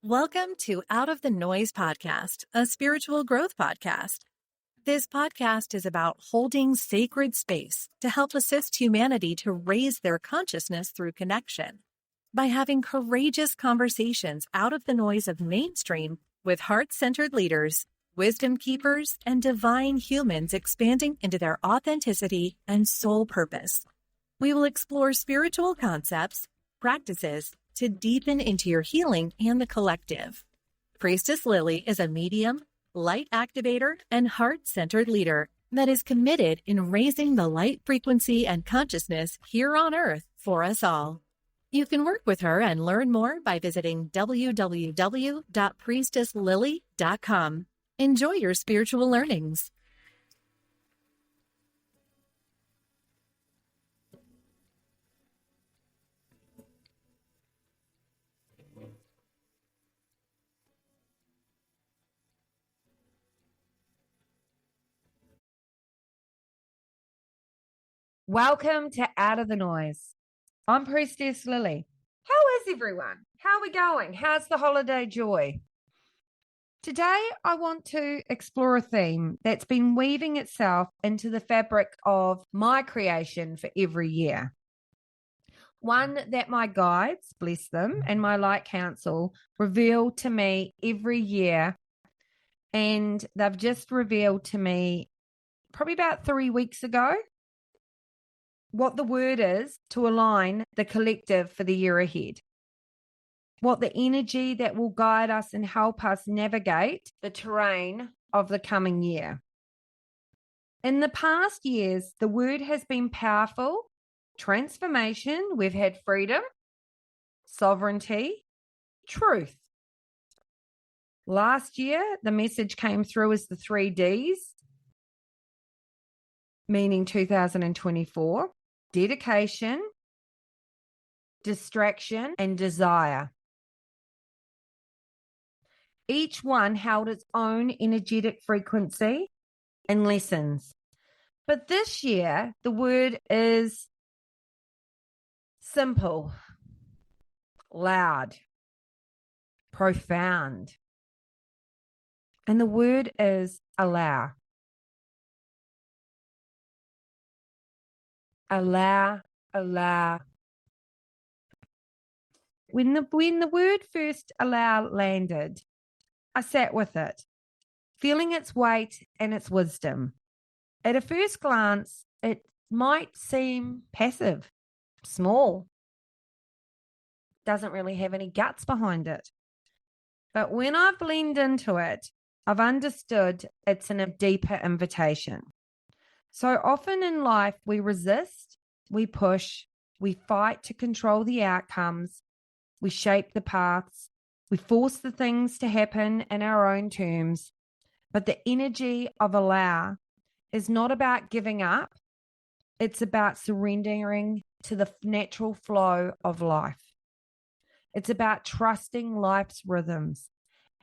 Welcome to Out of the Noise podcast, a spiritual growth podcast. This podcast is about holding sacred space to help assist humanity to raise their consciousness through connection. By having courageous conversations out of the noise of mainstream with heart-centered leaders, wisdom keepers, and divine humans expanding into their authenticity and soul purpose. We will explore spiritual concepts, practices, to deepen into your healing and the collective. Priestess Lilly is a medium, light activator, and heart-centered leader that is committed in raising the light frequency and consciousness here on Earth for us all. You can work with her and learn more by visiting www.priestesslilly.com. Enjoy your spiritual learnings. Welcome to Out of the Noise. I'm Priestess Lilly. How is everyone? How are we going? How's the holiday joy? Today, I want to explore a theme that's been weaving itself into the fabric of my creation for every year. One that my guides, bless them, and my light council reveal to me every year. And they've just revealed to me probably about 3 weeks ago what the word is to align the collective for the year ahead, what the energy that will guide us and help us navigate the terrain of the coming year. In the past years, the word has been powerful, transformation, we've had freedom, sovereignty, truth. Last year, the message came through as the 3 Ds, meaning 2024. Dedication, distraction, and desire. Each one held its own energetic frequency and lessons. But this year, the word is simple, loud, profound. And the word is allow. Allow. When the word first allow landed, I sat with it, feeling its weight and its wisdom. At a first glance, it might seem passive, small, doesn't really have any guts behind it. But when I've leaned into it, I've understood it's a deeper invitation. So often in life, we resist, we push, we fight to control the outcomes, we shape the paths, we force the things to happen in our own terms. But the energy of allow is not about giving up, it's about surrendering to the natural flow of life. It's about trusting life's rhythms,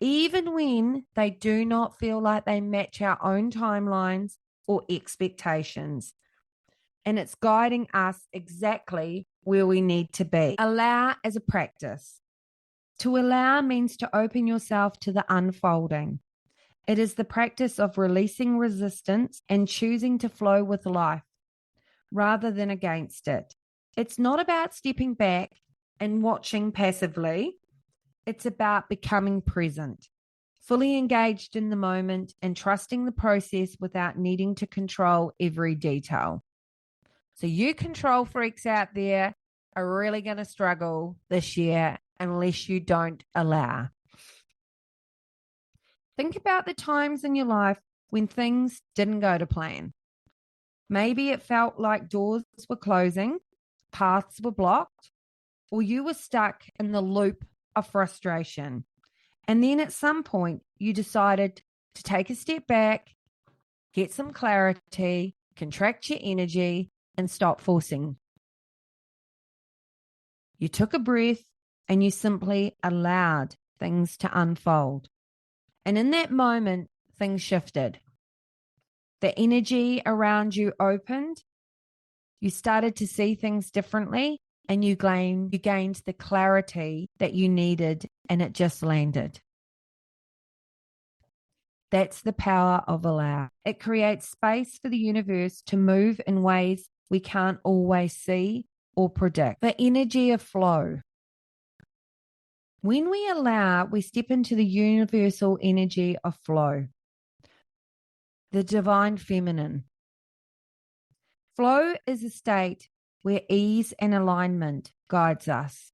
even when they do not feel like they match our own timelines or expectations. And it's guiding us exactly where we need to be. Allow as a practice. To allow means to open yourself to the unfolding. It is the practice of releasing resistance and choosing to flow with life rather than against it. It's not about stepping back and watching passively. It's about becoming present, fully engaged in the moment and trusting the process without needing to control every detail. So you control freaks out there are really going to struggle this year unless you don't allow. Think about the times in your life when things didn't go to plan. Maybe it felt like doors were closing, paths were blocked, or you were stuck in the loop of frustration. And then at some point, you decided to take a step back, get some clarity, contract your energy, and stop forcing. You took a breath and you simply allowed things to unfold. And in that moment, things shifted. The energy around you opened. You started to see things differently and you gained the clarity that you needed, and it just landed. That's the power of allow. It creates space for the universe to move in ways we can't always see or predict. The energy of flow. When we allow, we step into the universal energy of flow, the divine feminine. Flow is a state where ease and alignment guides us.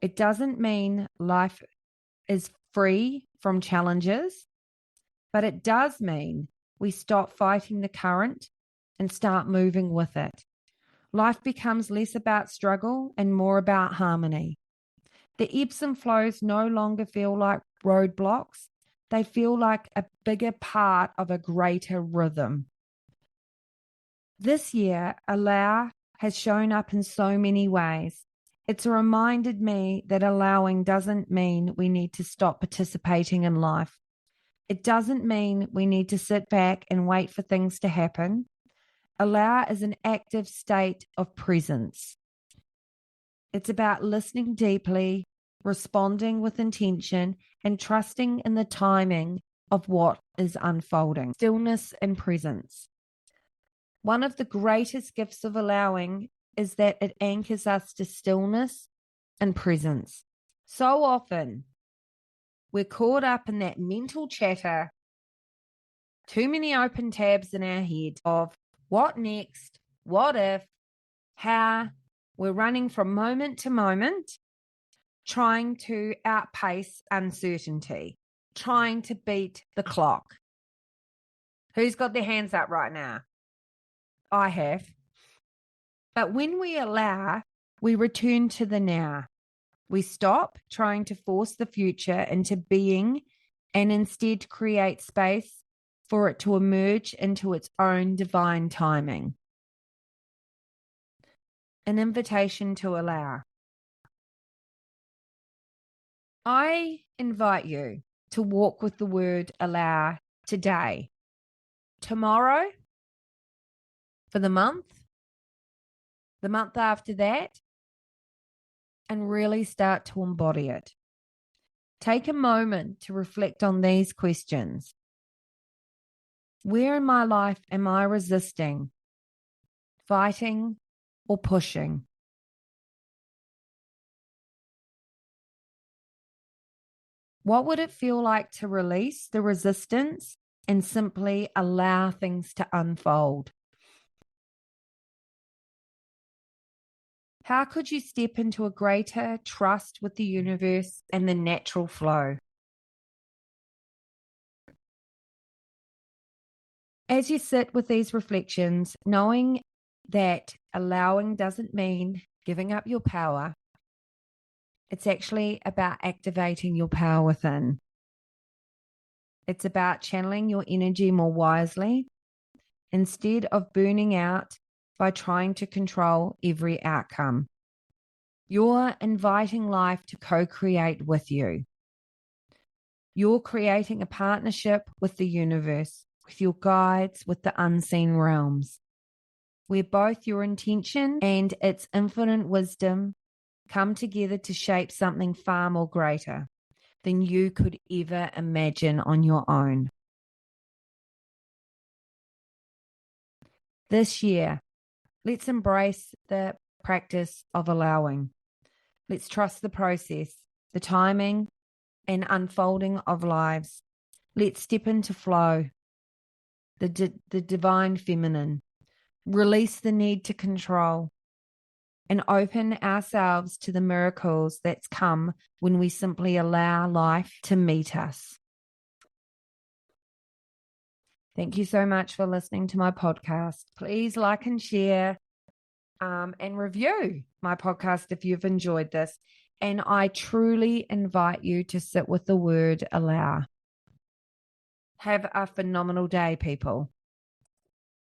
It doesn't mean life is free from challenges, but it does mean we stop fighting the current and start moving with it. Life becomes less about struggle and more about harmony. The ebbs and flows no longer feel like roadblocks. They feel like a bigger part of a greater rhythm. This year, allow has shown up in so many ways. It's reminded me that allowing doesn't mean we need to stop participating in life. It doesn't mean we need to sit back and wait for things to happen. Allow is an active state of presence. It's about listening deeply, responding with intention, and trusting in the timing of what is unfolding. Stillness and presence. One of the greatest gifts of allowing is that it anchors us to stillness and presence. So often, we're caught up in that mental chatter, too many open tabs in our head of what next, what if, how. We're running from moment to moment, trying to outpace uncertainty, trying to beat the clock. Who's got their hands up right now? I have. But when we allow, we return to the now. We stop trying to force the future into being and instead create space for it to emerge into its own divine timing. An invitation to allow. I invite you to walk with the word allow today, tomorrow, for the month after that, and really start to embody it. Take a moment to reflect on these questions. Where in my life am I resisting, fighting, or pushing? What would it feel like to release the resistance and simply allow things to unfold? How could you step into a greater trust with the universe and the natural flow? As you sit with these reflections, knowing that allowing doesn't mean giving up your power, it's actually about activating your power within. It's about channeling your energy more wisely instead of burning out by trying to control every outcome. You're inviting life to co-create with you. You're creating a partnership with the universe, with your guides, with the unseen realms, where both your intention and its infinite wisdom come together to shape something far more greater than you could ever imagine on your own. This year, let's embrace the practice of allowing. Let's trust the process, the timing and unfolding of lives. Let's step into flow, the divine feminine, release the need to control, and open ourselves to the miracles that's come when we simply allow life to meet us. Thank you so much for listening to my podcast. Please like and share and review my podcast if you've enjoyed this. And I truly invite you to sit with the word allow. Have a phenomenal day, people.